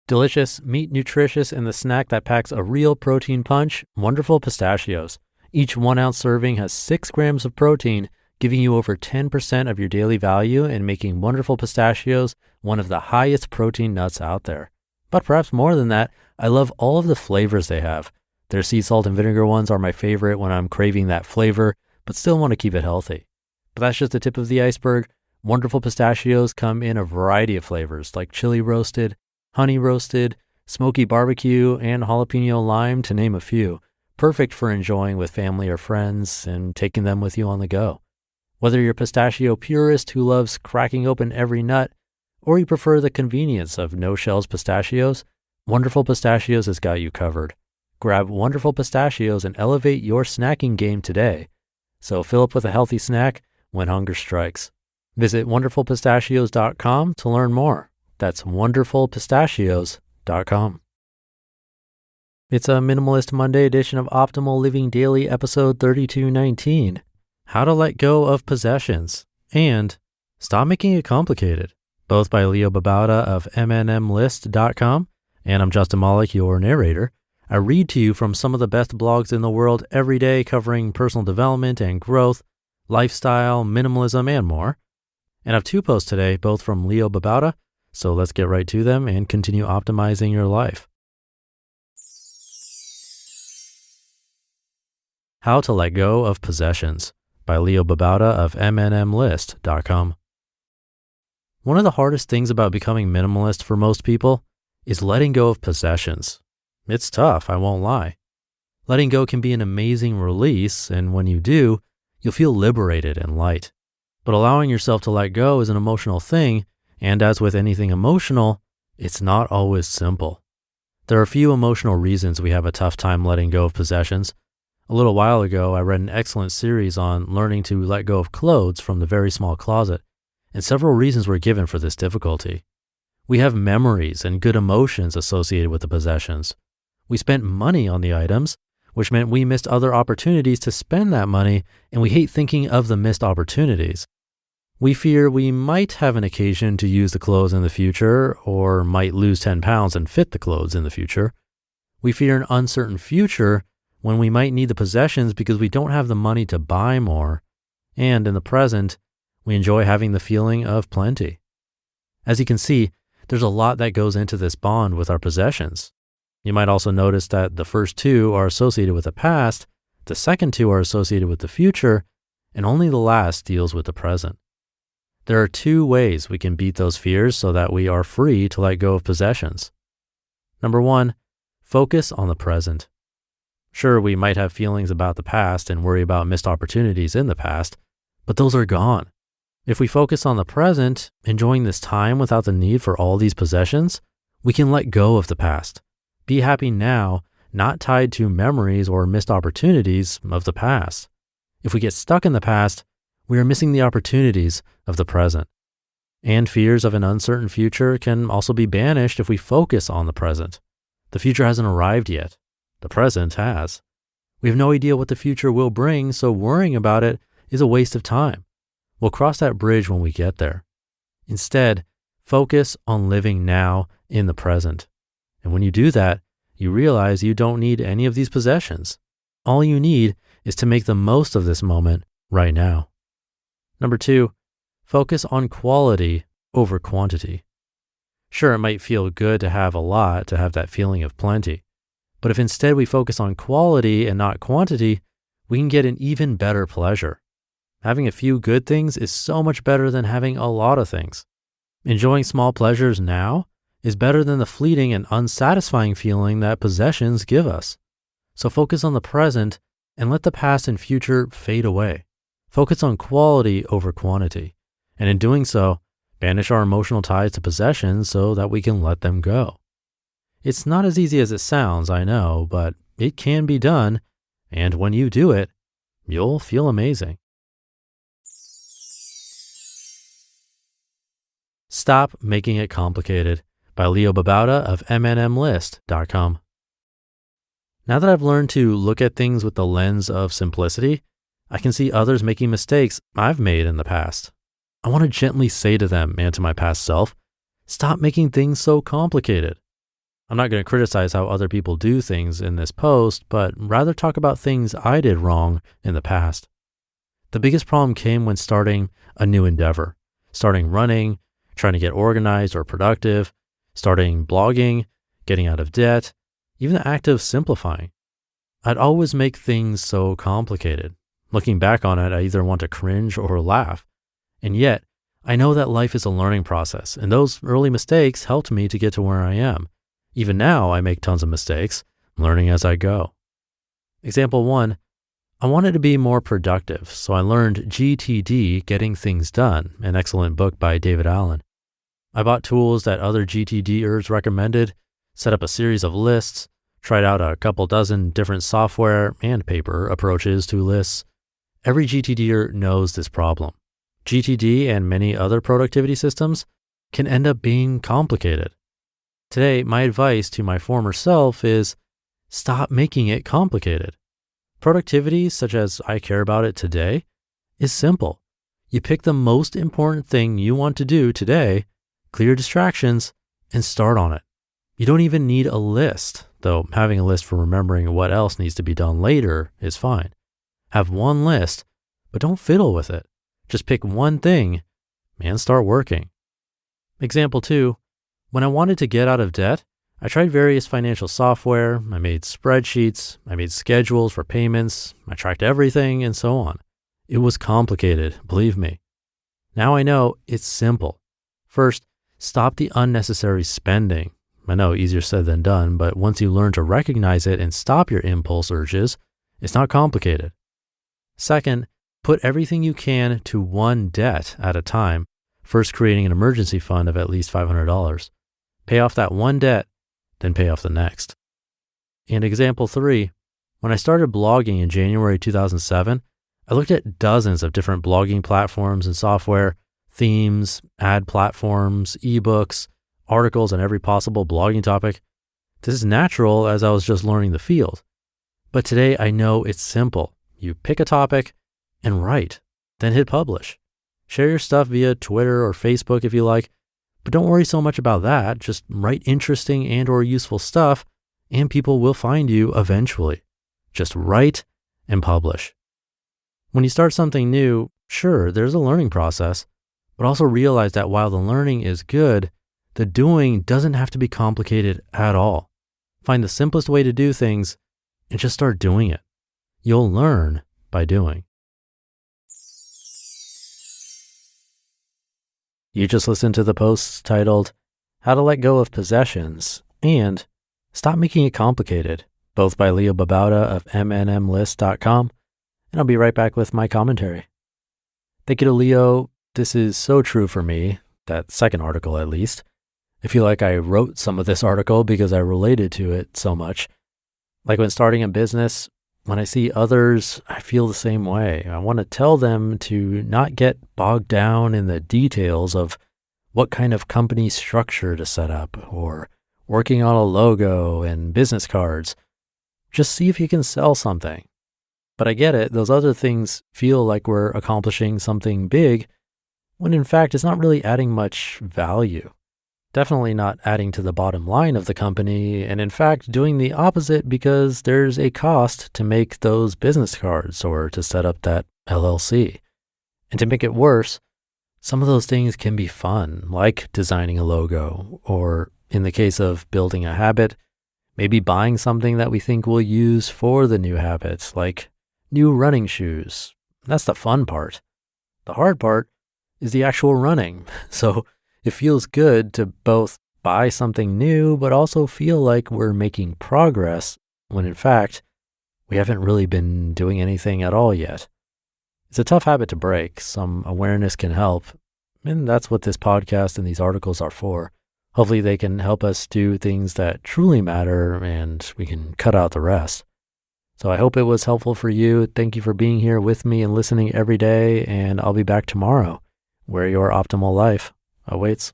Delicious, meat nutritious, and the snack that packs a real protein punch, Wonderful Pistachios. Each 1 ounce serving has 6 grams of protein, giving you over 10% of your daily value and making Wonderful Pistachios one of the highest protein nuts out there. But perhaps more than that, I love all of the flavors they have. Their sea salt and vinegar ones are my favorite when I'm craving that flavor, but still want to keep it healthy. But that's just the tip of the iceberg. Wonderful Pistachios come in a variety of flavors like chili roasted, honey roasted, smoky barbecue, and jalapeno lime, to name a few. Perfect for enjoying with family or friends and taking them with you on the go. Whether you're a pistachio purist who loves cracking open every nut, or you prefer the convenience of no-shells pistachios, Wonderful Pistachios has got you covered. Grab Wonderful Pistachios and elevate your snacking game today. So fill up with a healthy snack when hunger strikes. Visit wonderfulpistachios.com to learn more. That's wonderfulpistachios.com. It's a Minimalist Monday edition of Optimal Living Daily, episode 3219. How to Let Go of Possessions and Stop Making It Complicated. Both by Leo Babauta of Mnmlist.com. And I'm Justin Malik, your narrator. I read to you from some of the best blogs in the world every day, covering personal development and growth, lifestyle, minimalism, and more. And I have 2 posts today, both from Leo Babauta. So let's get right to them and continue optimizing your life. How to Let Go of Possessions by Leo Babauta of Mnmlist.com. One of the hardest things about becoming minimalist for most people is letting go of possessions. It's tough, I won't lie. Letting go can be an amazing release, and when you do, you'll feel liberated and light. But allowing yourself to let go is an emotional thing, and as with anything emotional, it's not always simple. There are a few emotional reasons we have a tough time letting go of possessions. A little while ago, I read an excellent series on learning to let go of clothes from the very small closet, and several reasons were given for this difficulty. We have memories and good emotions associated with the possessions. We spent money on the items, which meant we missed other opportunities to spend that money, and we hate thinking of the missed opportunities. We fear we might have an occasion to use the clothes in the future, or might lose 10 pounds and fit the clothes in the future. We fear an uncertain future when we might need the possessions because we don't have the money to buy more. And in the present, we enjoy having the feeling of plenty. As you can see, there's a lot that goes into this bond with our possessions. You might also notice that the first 2 are associated with the past, the second 2 are associated with the future, and only the last deals with the present. There are 2 ways we can beat those fears so that we are free to let go of possessions. Number 1, focus on the present. Sure, we might have feelings about the past and worry about missed opportunities in the past, but those are gone. If we focus on the present, enjoying this time without the need for all these possessions, we can let go of the past. Be happy now, not tied to memories or missed opportunities of the past. If we get stuck in the past, we are missing the opportunities of the present. And fears of an uncertain future can also be banished if we focus on the present. The future hasn't arrived yet. The present has. We have no idea what the future will bring, so worrying about it is a waste of time. We'll cross that bridge when we get there. Instead, focus on living now in the present. And when you do that, you realize you don't need any of these possessions. All you need is to make the most of this moment right now. Number 2, focus on quality over quantity. Sure, it might feel good to have a lot, to have that feeling of plenty. But if instead we focus on quality and not quantity, we can get an even better pleasure. Having a few good things is so much better than having a lot of things. Enjoying small pleasures now is better than the fleeting and unsatisfying feeling that possessions give us. So focus on the present and let the past and future fade away. Focus on quality over quantity. And in doing so, banish our emotional ties to possessions so that we can let them go. It's not as easy as it sounds, I know, but it can be done. And when you do it, you'll feel amazing. Stop Making It Complicated by Leo Babauta of Mnmlist.com. Now that I've learned to look at things with the lens of simplicity, I can see others making mistakes I've made in the past. I want to gently say to them and to my past self, stop making things so complicated. I'm not going to criticize how other people do things in this post, but rather talk about things I did wrong in the past. The biggest problem came when starting a new endeavor, starting running, trying to get organized or productive, starting blogging, getting out of debt, even the act of simplifying. I'd always make things so complicated. Looking back on it, I either want to cringe or laugh. And yet, I know that life is a learning process, and those early mistakes helped me to get to where I am. Even now, I make tons of mistakes, learning as I go. Example 1, I wanted to be more productive, so I learned GTD, Getting Things Done, an excellent book by David Allen. I bought tools that other GTDers recommended, set up a series of lists, tried out a couple dozen different software and paper approaches to lists. Every GTDer knows this problem. GTD and many other productivity systems can end up being complicated. Today, my advice to my former self is stop making it complicated. Productivity, such as I care about it today, is simple. You pick the most important thing you want to do today, clear distractions, and start on it. You don't even need a list, though having a list for remembering what else needs to be done later is fine. Have one list, but don't fiddle with it. Just pick one thing and start working. Example 2, when I wanted to get out of debt, I tried various financial software, I made spreadsheets, I made schedules for payments, I tracked everything, and so on. It was complicated, believe me. Now I know it's simple. First, stop the unnecessary spending. I know, easier said than done, but once you learn to recognize it and stop your impulse urges, it's not complicated. Second, put everything you can to one debt at a time, first creating an emergency fund of at least $500. Pay off that one debt, then pay off the next. And example 3, when I started blogging in January 2007, I looked at dozens of different blogging platforms and software, themes, ad platforms, ebooks, articles on every possible blogging topic. This is natural as I was just learning the field. But today I know it's simple. You pick a topic and write, then hit publish. Share your stuff via Twitter or Facebook if you like, but don't worry so much about that. Just write interesting and or useful stuff and people will find you eventually. Just write and publish. When you start something new, sure, there's a learning process, but also realize that while the learning is good, the doing doesn't have to be complicated at all. Find the simplest way to do things and just start doing it. You'll learn by doing. You just listened to the posts titled, How to Let Go of Possessions and Stop Making It Complicated, both by Leo Babauta of Mnmlist.com, and I'll be right back with my commentary. Thank you to Leo. This is so true for me, that second article at least. I feel like I wrote some of this article because I related to it so much. Like when starting a business, when I see others, I feel the same way. I want to tell them to not get bogged down in the details of what kind of company structure to set up or working on a logo and business cards. Just see if you can sell something. But I get it, those other things feel like we're accomplishing something big when in fact it's not really adding much value. Definitely not adding to the bottom line of the company, and in fact doing the opposite because there's a cost to make those business cards or to set up that LLC. And to make it worse, some of those things can be fun, like designing a logo, or in the case of building a habit, maybe buying something that we think we'll use for the new habits, like new running shoes. That's the fun part. The hard part is the actual running. So it feels good to both buy something new, but also feel like we're making progress when in fact, we haven't really been doing anything at all yet. It's a tough habit to break. Some awareness can help. And that's what this podcast and these articles are for. Hopefully they can help us do things that truly matter and we can cut out the rest. So I hope it was helpful for you. Thank you for being here with me and listening every day. And I'll be back tomorrow where your optimal life awaits.